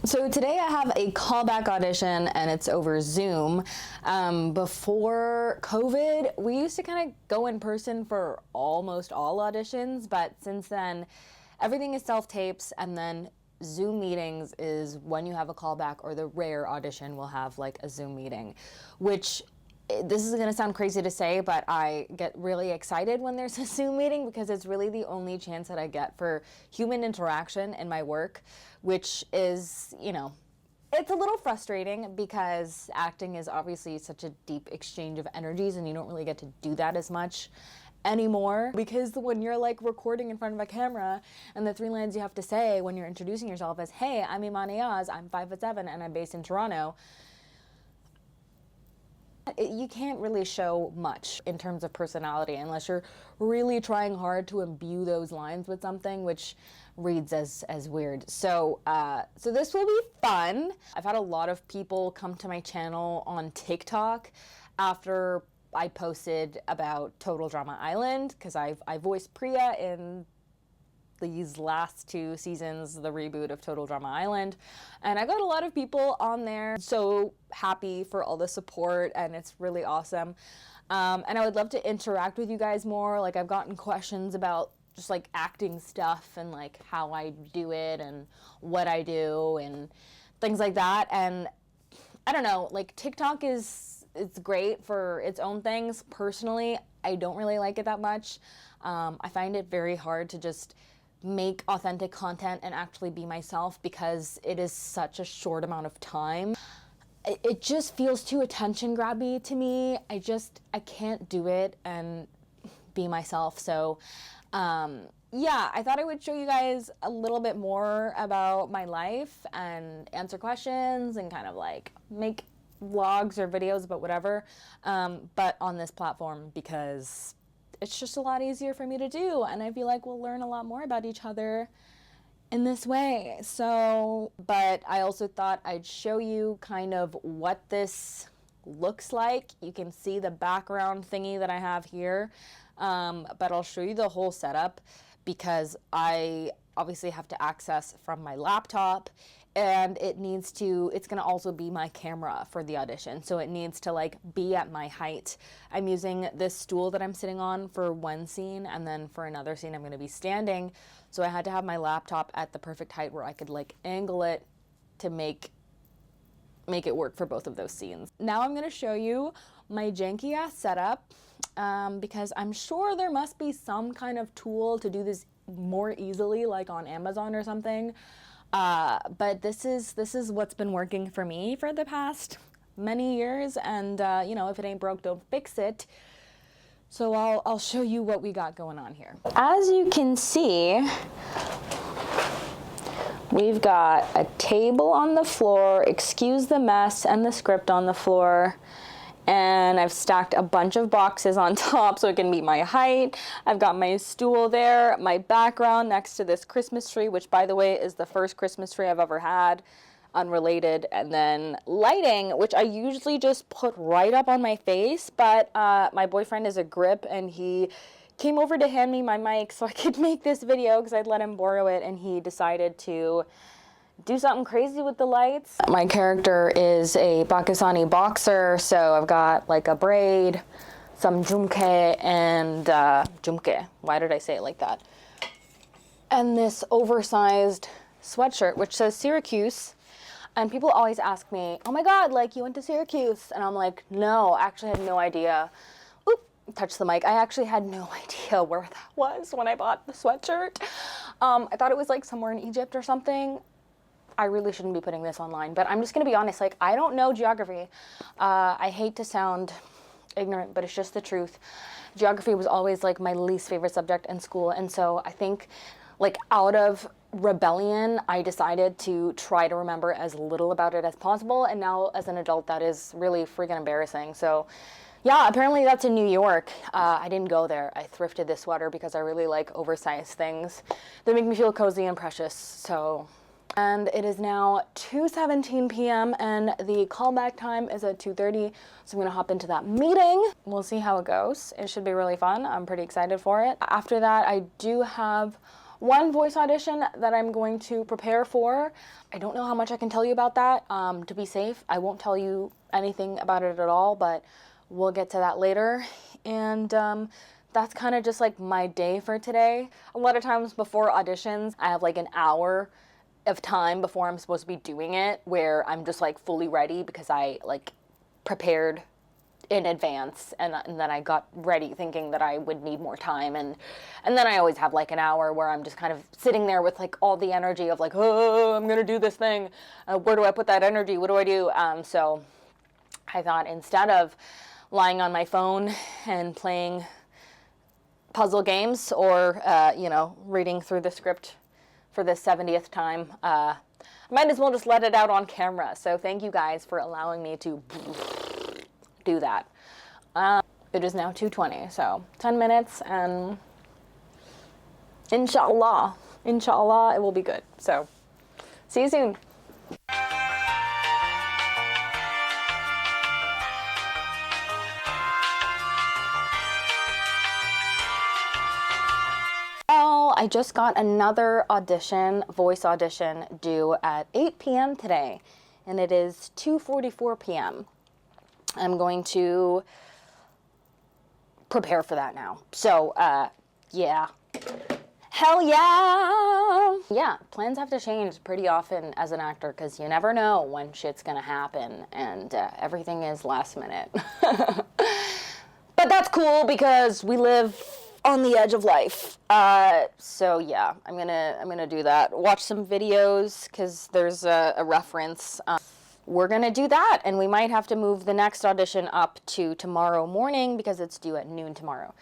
So today I have a callback audition and it's over Zoom. Before COVID, we used to kind of go in person for almost all auditions, but since then, everything is self-tapes, and then Zoom meetings is when you have a callback, or the rare audition will have like a Zoom meeting, which this is going to sound crazy to say, but I get really excited when there's a Zoom meeting because it's really the only chance that I get for human interaction in my work, which is, it's a little frustrating because acting is obviously such a deep exchange of energies and you don't really get to do that as much anymore, because when you're like recording in front of a camera and the 3 lines you have to say when you're introducing yourself is, "Hey, I'm Iman Ayaz, I'm 5'7" and I'm based in Toronto," you can't really show much in terms of personality unless you're really trying hard to imbue those lines with something, which reads as weird. So this will be fun. I've had a lot of people come to my channel on TikTok after I posted about Total Drama Island, because I voiced Priya in these last 2 seasons, the reboot of Total Drama Island, and I got a lot of people on there. So happy for all the support, and it's really awesome. And I would love to interact with you guys more. Like, I've gotten questions about just like acting stuff and like how I do it and what I do and things like that. And I don't know, like TikTok it's great for its own things. Personally, I don't really like it that much. I find it very hard to just make authentic content and actually be myself because it is such a short amount of time. It just feels too attention grabby to me. I can't do it and be myself. So yeah, I thought I would show you guys a little bit more about my life and answer questions and kind of like make vlogs or videos about whatever, but on this platform, because it's just a lot easier for me to do, and I feel like we'll learn a lot more about each other in this way. So, but I also thought I'd show you kind of what this looks like. You can see the background thingy that I have here, but I'll show you the whole setup because I obviously have to access from my laptop, and it's going to also be my camera for the audition. So it needs to like be at my height. I'm using this stool that I'm sitting on for one scene, and then for another scene I'm going to be standing. So I had to have my laptop at the perfect height where I could like angle it to make it work for both of those scenes. Now I'm going to show you my janky ass setup, because I'm sure there must be some kind of tool to do this more easily, like on Amazon or something. But this is what's been working for me for the past many years, and if it ain't broke, don't fix it. So I'll show you what we got going on here. As you can see, we've got a table on the floor, excuse the mess, and the script on the floor. And I've stacked a bunch of boxes on top so it can meet my height. I've got my stool there, my background next to this Christmas tree, which by the way is the first Christmas tree I've ever had, unrelated. And then lighting, which I usually just put right up on my face, but my boyfriend is a grip and he came over to hand me my mic so I could make this video because I'd let him borrow it, and he decided to do something crazy with the lights. My character is a Pakistani boxer, so I've got like a braid, some jumke, and jumke. Why did I say it like that? And this oversized sweatshirt, which says Syracuse. And people always ask me, "Oh my God, like you went to Syracuse?" And I'm like, no, actually I had no idea. Oop, touch the mic. I actually had no idea where that was when I bought the sweatshirt. I thought it was like somewhere in Egypt or something. I really shouldn't be putting this online, but I'm just gonna be honest, like I don't know geography. I hate to sound ignorant, but it's just the truth. Geography was always like my least favorite subject in school, and so I think like out of rebellion, I decided to try to remember as little about it as possible, and now as an adult that is really freaking embarrassing. So yeah, apparently that's in New York. I didn't go there. I thrifted this sweater because I really like oversized things. They make me feel cozy and precious, so. And it is now 2:17 p.m. and the callback time is at 2:30, so I'm gonna hop into that meeting. We'll see how it goes. It should be really fun. I'm pretty excited for it. After that, I do have one voice audition that I'm going to prepare for. I don't know how much I can tell you about that. To be safe, I won't tell you anything about it at all, but we'll get to that later. And that's kind of just like my day for today. A lot of times before auditions, I have like an hour of time before I'm supposed to be doing it where I'm just like fully ready because I like prepared in advance, and then I got ready thinking that I would need more time, and then I always have like an hour where I'm just kind of sitting there with like all the energy of like, oh, I'm gonna do this thing, where do I put that energy, what do I do? So I thought instead of lying on my phone and playing puzzle games or you know, reading through the script for the 70th time, I might as well just let it out on camera. So thank you guys for allowing me to do that. It is now 2:20, so 10 minutes, and inshallah, it will be good. So see you soon. Well, I just got another audition, voice audition, due at 8 p.m. today, and it is 2:44 p.m. I'm going to prepare for that now. So, yeah. Hell yeah! Yeah, plans have to change pretty often as an actor because you never know when shit's gonna happen, and everything is last minute. But that's cool because we live on the edge of life. So yeah, I'm gonna do that. Watch some videos because there's a reference. We're gonna do that, and we might have to move the next audition up to tomorrow morning because it's due at noon tomorrow,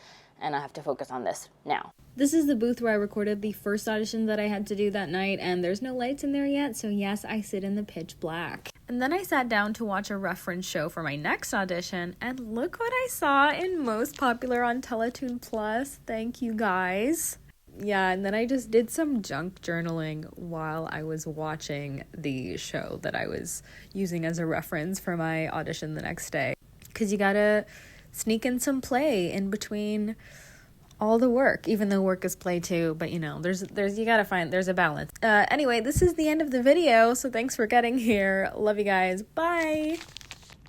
and I have to focus on this now. This is the booth where I recorded the first audition that I had to do that night, and there's no lights in there yet, so yes, I sit in the pitch black. And then I sat down to watch a reference show for my next audition, and look what I saw in Most Popular on Teletoon Plus. Thank you guys. Yeah, and then I just did some junk journaling while I was watching the show that I was using as a reference for my audition the next day. Because you gotta sneak in some play in between all the work, even though work is play too, but you know, there's you gotta find, there's a balance. Anyway, this is the end of the video, so thanks for getting here. Love you guys. Bye!